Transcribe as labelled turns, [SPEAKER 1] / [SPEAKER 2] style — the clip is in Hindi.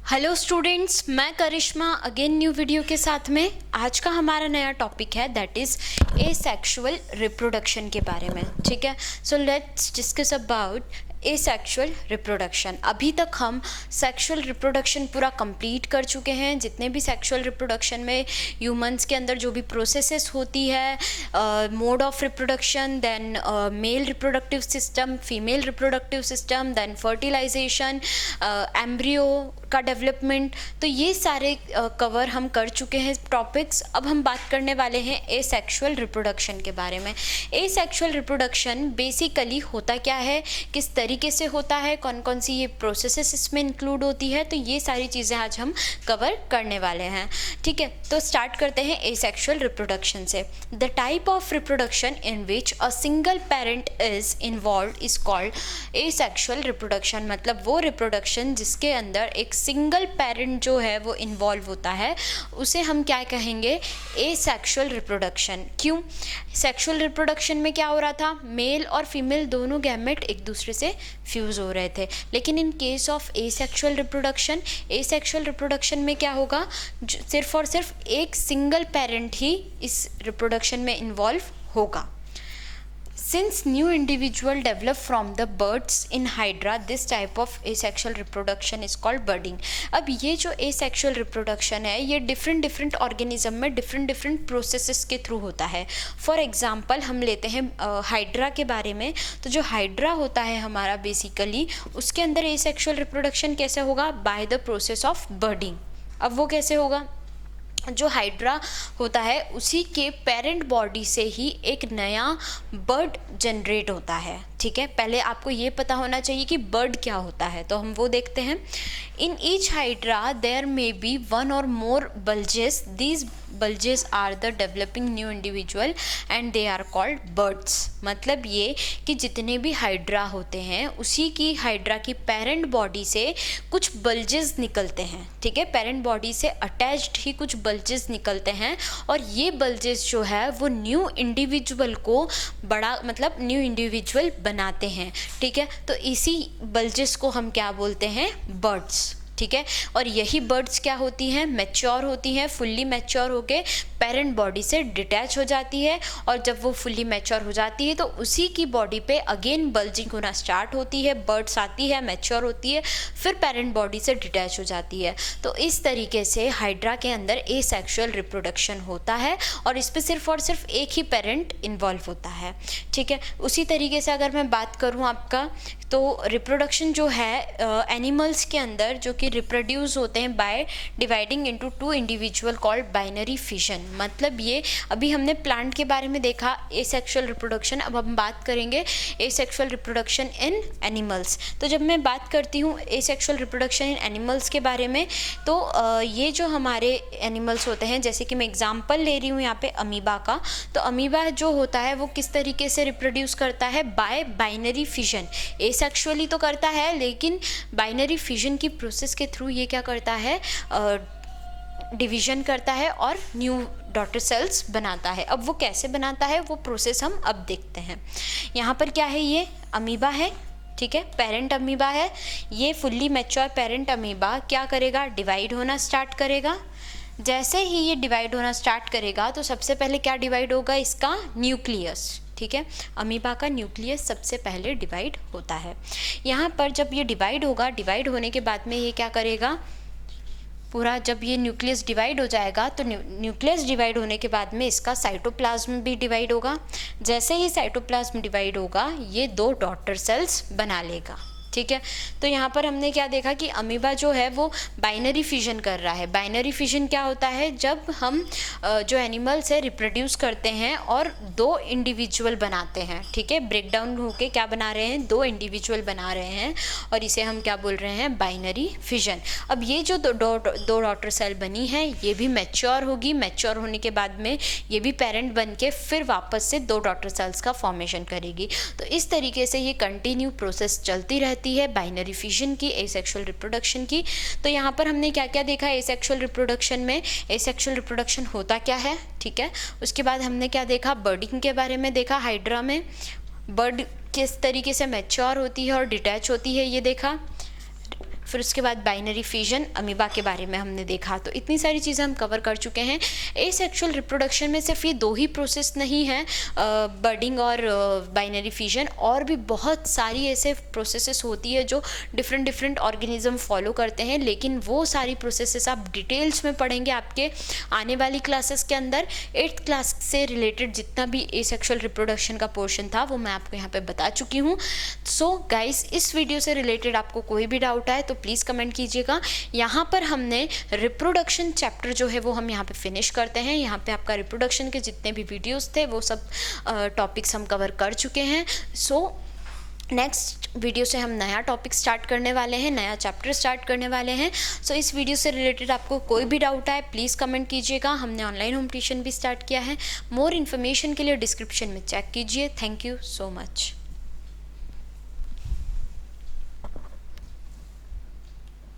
[SPEAKER 1] हेलो स्टूडेंट्स, मैं करिश्मा अगेन न्यू वीडियो के साथ में। आज का हमारा नया टॉपिक है दैट इज़ एसेक्सुअल रिप्रोडक्शन के बारे में। ठीक है, so let's discuss about asexual reproduction. अभी तक हम सेक्सुअल रिप्रोडक्शन पूरा कंप्लीट कर चुके हैं। जितने भी सेक्सुअल रिप्रोडक्शन में ह्यूमंस के अंदर जो भी प्रोसेसेस होती है, mode of reproduction, then male reproductive system, female reproductive system, then fertilisation, embryo का डेवलपमेंट, तो ये सारे कवर हम कर चुके हैं टॉपिक्स। अब हम बात करने वाले हैं एसेक्सुअल रिप्रोडक्शन के बारे में। एसेक्सुअल रिप्रोडक्शन बेसिकली होता क्या है, किस तरीके से होता है, कौन कौन सी ये प्रोसेसेस इसमें इंक्लूड होती है, तो ये सारी चीज़ें आज हम कवर करने वाले हैं। ठीक है, तो स्टार्ट करते हैं एसेक्सुअल रिप्रोडक्शन से। The type of reproduction in which a single parent is involve is called asexual reproduction. मतलब वो रिप्रोडक्शन जिसके अंदर एक सिंगल पेरेंट जो है वो इन्वॉल्व होता है, उसे हम क्या कहेंगे, एसेक्सुअल रिप्रोडक्शन। क्यों? सेक्सुअल रिप्रोडक्शन में क्या हो रहा था, मेल और फीमेल दोनों गैमेट एक दूसरे से फ्यूज़ हो रहे थे। लेकिन in case of asexual reproduction में क्या होगा, सिर्फ और सिर्फ एक सिंगल पेरेंट ही इस रिप्रोडक्शन में इन्वॉल्व होगा। Since new individual develop from the birds in Hydra, this type of asexual reproduction is called budding. अब ये जो asexual reproduction है, ये different organism में different processes के थ्रू होता है। For example हम लेते हैं हाइड्रा के बारे में। तो जो हाइड्रा होता है हमारा बेसिकली, उसके अंदर asexual reproduction कैसे होगा, by the process of budding। अब वो कैसे होगा, जो हाइड्रा होता है उसी के पेरेंट बॉडी से ही एक नया बर्ड जनरेट होता है। ठीक है, पहले आपको ये पता होना चाहिए कि बर्ड क्या होता है, तो हम वो देखते हैं। In each hydra there may be one or more bulges, these bulges are the developing new individual and they are called birds। मतलब ये कि जितने भी हाइड्रा होते हैं उसी की हाइड्रा की पेरेंट बॉडी से कुछ बल्जेस निकलते हैं। ठीक है, पेरेंट बॉडी से अटैच्ड ही कुछ बल्जेस निकलते हैं और ये बल्जेस जो है वो न्यू इंडिविजुअल को बड़ा मतलब न्यू इंडिविजुअल बनाते हैं। ठीक है, तो इसी बल्जेस को हम क्या बोलते हैं, बर्ड्स। ठीक है, और यही बर्ड्स क्या होती हैं, मैच्योर होती हैं, फुल्ली मैच्योर होके पेरेंट बॉडी से डिटैच हो जाती है। और जब वो फुल्ली मैच्योर हो जाती है तो उसी की बॉडी पे अगेन बल्जिंग होना स्टार्ट होती है, बर्ड्स आती है, मैच्योर होती है, फिर पेरेंट बॉडी से डिटैच हो जाती है। तो इस तरीके से हाइड्रा के अंदर एसेक्सुअल रिप्रोडक्शन होता है और इस पर सिर्फ और सिर्फ एक ही पेरेंट इन्वॉल्व होता है। ठीक है, उसी तरीके से अगर मैं बात करूँ आपका, तो रिप्रोडक्शन जो है एनिमल्स के अंदर जो कि रिप्रोड्यूस होते हैं by dividing into two individual called binary fission. मतलब ये अभी हमने प्लांट के बारे में देखा एसेक्सुअल रिप्रोडक्शन, अब हम बात करेंगे एसेक्सुअल रिप्रोडक्शन इन एनिमल्स। तो जब मैं बात करती हूँ एसेक्सुअल रिप्रोडक्शन इन एनिमल्स के बारे में, तो ये जो हमारे एनिमल्स होते हैं, जैसे कि मैं एग्जांपल ले रही हूँ यहाँ पे अमीबा का, तो अमीबा जो होता है वो किस तरीके से रिप्रोड्यूस करता है, बाय बाइनरी फिशन। एसेक्सुअली तो करता है लेकिन बाइनरी फिशन की प्रोसेस के थ्रू ये क्या करता है, डिवीजन करता है और न्यू डॉटर सेल्स बनाता है। अब वो कैसे बनाता है वो प्रोसेस हम अब देखते हैं। यहाँ पर क्या है, ये अमीबा है। ठीक है, पेरेंट अमीबा है। ये फुल्ली मैच्योर पेरेंट अमीबा क्या करेगा, डिवाइड होना स्टार्ट करेगा। जैसे ही ये डिवाइड होना स्टार्ट करेगा तो सबसे पहले क्या डिवाइड होगा, इसका न्यूक्लियस। ठीक है, अमीबा का न्यूक्लियस सबसे पहले डिवाइड होता है। यहाँ पर जब ये डिवाइड होगा, डिवाइड होने के बाद में ये क्या करेगा, पूरा जब ये न्यूक्लियस डिवाइड हो जाएगा तो न्यूक्लियस डिवाइड होने के बाद में इसका साइटोप्लाज्म भी डिवाइड होगा। जैसे ही साइटोप्लाज्म डिवाइड होगा ये दो डॉटर सेल्स बना लेगा। ठीक है, तो यहाँ पर हमने क्या देखा कि अमीबा जो है वो बाइनरी फिजन कर रहा है। बाइनरी फिजन क्या होता है, जब हम जो एनिमल्स है रिप्रोड्यूस करते हैं और दो इंडिविजुअल बनाते हैं। ठीक है, ब्रेक डाउन होके क्या बना रहे हैं, दो इंडिविजुअल बना रहे हैं और इसे हम क्या बोल रहे हैं, बाइनरी फिजन। अब ये जो दो डॉटर सेल बनी है ये भी मैच्योर होगी। मैच्योर होने के बाद में ये भी पेरेंट बन के फिर वापस से दो डॉटर सेल्स का फॉर्मेशन करेगी। तो इस तरीके से ये कंटिन्यू प्रोसेस चलती रहती है बाइनरी फिजन की, एसेक्सुअल रिप्रोडक्शन की। तो यहाँ पर हमने क्या क्या देखा एसेक्सुअल रिप्रोडक्शन में, एसेक्सुअल रिप्रोडक्शन होता क्या है। ठीक है, उसके बाद हमने क्या देखा, बर्डिंग के बारे में देखा। हाइड्रा में बर्ड किस तरीके से मैच्योर होती है और डिटैच होती है ये देखा। फिर उसके बाद बाइनरी फिजन, अमीबा के बारे में हमने देखा। तो इतनी सारी चीज़ें हम कवर कर चुके हैं। एसेक्सुअल रिप्रोडक्शन में सिर्फ ये 2 ही प्रोसेस नहीं है, बर्डिंग और बाइनरी फिजन, और भी बहुत सारी ऐसे प्रोसेसेस होती है जो डिफरेंट ऑर्गेनिज्म फॉलो करते हैं, लेकिन वो सारी प्रोसेसेस आप डिटेल्स में पढ़ेंगे आपके आने वाली क्लासेस के अंदर। 8th क्लास से रिलेटेड जितना भी एसेक्सुअल रिप्रोडक्शन का पोर्शन था वो मैं आपको यहाँ पे बता चुकी हूँ। सो गाइस, इस वीडियो से रिलेटेड आपको कोई भी डाउट आए तो प्लीज़ कमेंट कीजिएगा। यहाँ पर हमने रिप्रोडक्शन चैप्टर जो है वो हम यहाँ पे फिनिश करते हैं। यहाँ पे आपका रिप्रोडक्शन के जितने भी वीडियोस थे वो सब टॉपिक्स हम कवर कर चुके हैं। सो नेक्स्ट वीडियो से हम नया टॉपिक स्टार्ट करने वाले हैं, नया चैप्टर स्टार्ट करने वाले हैं। सो इस वीडियो से रिलेटेड आपको कोई भी डाउट आए प्लीज़ कमेंट कीजिएगा। हमने ऑनलाइन होम ट्यूशन भी स्टार्ट किया है। मोर इन्फॉर्मेशन के लिए डिस्क्रिप्शन में चेक कीजिए। Thank you so much.